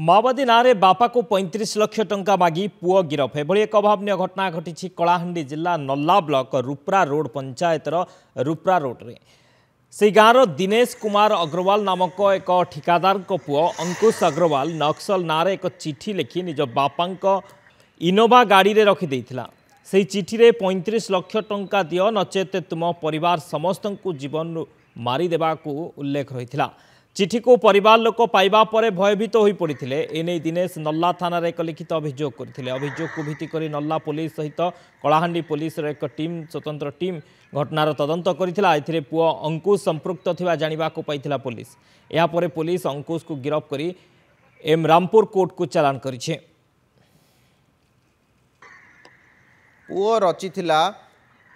माओवादी नारे बापा को 35 लाख टंका मागी पुओ गिरफ एभली एक अभावन घटना घटी कलाहांडी जिला नल्ला ब्लॉक रुप्रा रोड पंचायतर रुप्रा रोड रे से गाँव दिनेश कुमार अग्रवाल नामक एक ठिकादार पुओ अंकुश अग्रवाल नक्सल नारे एक चिठी लिखि निज बापा इनोवा गाड़ी रे रखी से चिठी रे 35 लाख टंका दियो नचेत तुम परिवार समस्त जीवन मारिदेवा उल्लेख रही चिठी को परिवार लोक पाइबा परे भयभीत हो पड़ते एने दिनेश नल्ला थाना एक लिखित अभियोग करते अभियोग को भित्ति नल्ला पुलिस सहित कलाहांडी पुलिस एक टीम स्वतंत्र टीम घटनार तदंत करथिला। एथिरे पुओ अंकुश संपृक्त थिबा जानिबा को पाइथिला पुलिस। या परे पुलिस अंकुश को गिरफ्त करी एम रामपुर कोर्ट को चालान करिछे। पुओ रचिथिला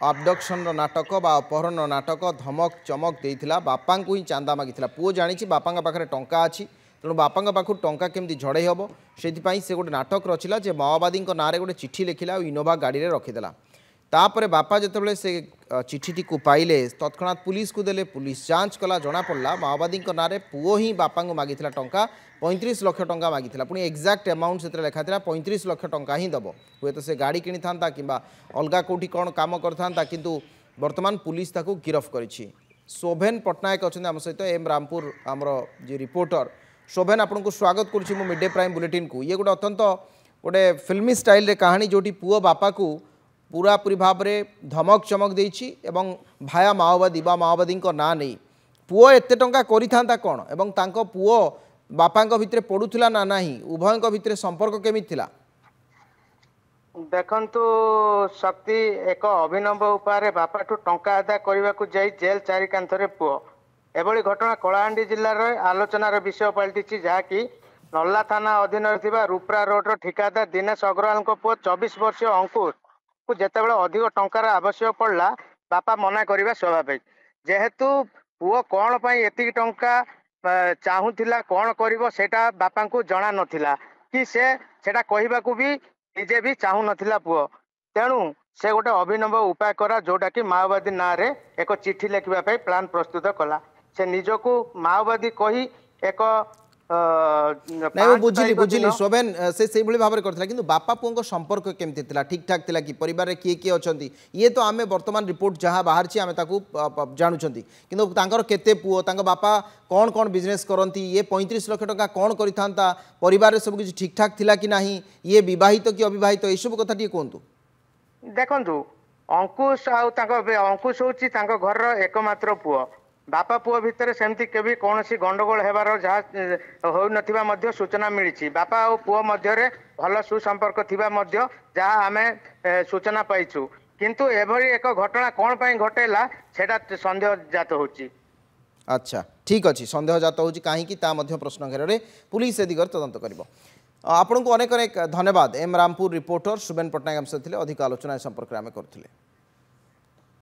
अबडक्शन नाटक बा अपहरण नाटक धमक चमक देइथिला बापा को ही चांदा मागिथिला। पुओ जानी बापा पाखे टंका अच्छी तेणु बापा पाखु टंका केमती झड़े हम से गोटे नाटक रचिला जे माओवादी नारे गोटे चिठी लिखिला इनोवा गाड़ी रे रखीदेला। तापर बापा जिते से चिठी को पाइले तत्क्षणात पुलिस को देले पुलिस जांच कला जना पड़ा माओवादी नारे पुओ ही बापा को मागिथिला टंका 35 लाख टंका मागिथिला। पुणी एक्जाक्ट अमाउंट से लिखा था 35 लाख टंका ही दब हुए तो से गाड़ी किनी था कि अलग कौटी कौन काम करता किंतु वर्तमान पुलिस ताको गिरफ्त करिछि। शोभेन पट्टनायक अच्छा आम सहित एम रामपुर आमर जी रिपोर्टर शोभेन आपन को स्वागत करुछि मो मिड डे प्राइम बुलेटिन को। ये गोटे अत्यंत गोटे फिल्मी स्टाइल रे कहानी जोटी पुओ बापा को पूरा पूरी भाव में धमक चमक देछि एवं भाया माओवादी बा माओवादी ना नहीं पुओ एते टंका करिथांता कोन एवं तांको पुओ बापा भितर पड़ुला ना नहीं उभय भितर संपर्क केमिति थिला। देखंतु शक्ति एक अभिनव उपाय बापा ठू टंका अदा करने को जाई जेल चारि कांथरे पुओ एभली घटना कलाहांडी जिल्लार आलोचनार विषय पलटि जहाँकि नल्ला थाना अधीन रुप्रा रोड ठिकादार दिनेश अग्रवाल पुओ 24 वर्षीय अंकुश को जितेबाला अधिक टंकार आवश्यक पड़ला बापा मना करवा स्वाभाविक जेहेतु पुओ कौन एति टंका चाहूला कौन कर सेटा बापा को जना नथिला कि सेटा कहवाकू भी निजे भी चाहू नथिला पुओ तेणु से गोटे अभिनव उपाय करा जोटा कि माओवादी ना रे एक चिठी लिखा प्लान प्रस्तुत कला से निजको माओवादी कही एक नहीं बुझिली बुझिली शोभेन से भाव करथिला किंतु बापा पुओ संपर्क केमती थिला ठीक ठाक थिला कि परिवार रे किए किए अछंती ये तो आमे वर्तमान रिपोर्ट जहाँ बाहर छी आमे ताकू जानुछंती किंतु तांकर केते पुओ तांको बापा कौन कौन बिजनेस करंती ये 35 लाख टंका कौन करिथांता परिवार रे सब किछ ठीक ठाक थिला कि नाही ये विवाहित कि अविवाहित ए सब कथा टी कोंतु। देखंतु अंकुश आउ तांको अंकुश होची तांको घर रो एकमात्र पुओ बापा पुओ भितर सेमती केबी कौन गंडगोल हेबार जहाँ हो नथिबा मध्य सूचना मिली बापा और पुओ मध्य भल सुसंपर्क थिबा मध्य जहाँ आमे सूचना पाइछु किंतु एभरी एक घटना कौन पाई घटेला सेटा संदेह जात होची। अच्छा ठीक अच्छी संदेह जात होची कहीं ता मध्य प्रश्न घेर में पुलिस ए दिगरे तदंत करिवो। आपनको अनेक अनेक धन्यवाद एम रामपुर रिपोर्टर शोभेन पट्टनायक अधिक आलोचना संपर्क में करथिले।